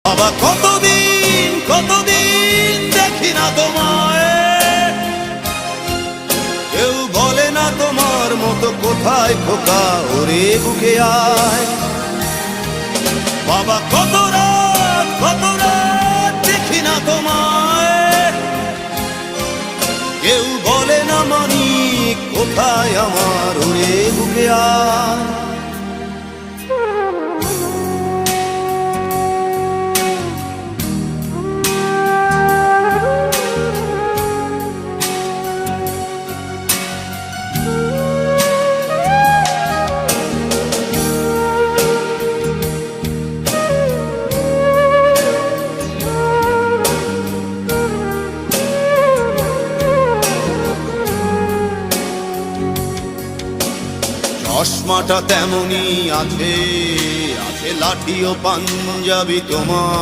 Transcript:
বাবা কতদিন কতদিন দেখি না তোমায়, কেউ বলে না তোমার মতো কোথায় খোকা ওরে বুকে আয়। বাবা কত রাত দেখি না তোমায়, কেউ বলে না মানি কোথায় আমার ওরে বুকে আয়। চশমাটা তেমনি আছে, আছে লাঠি ও পাঞ্জাবি তোমার।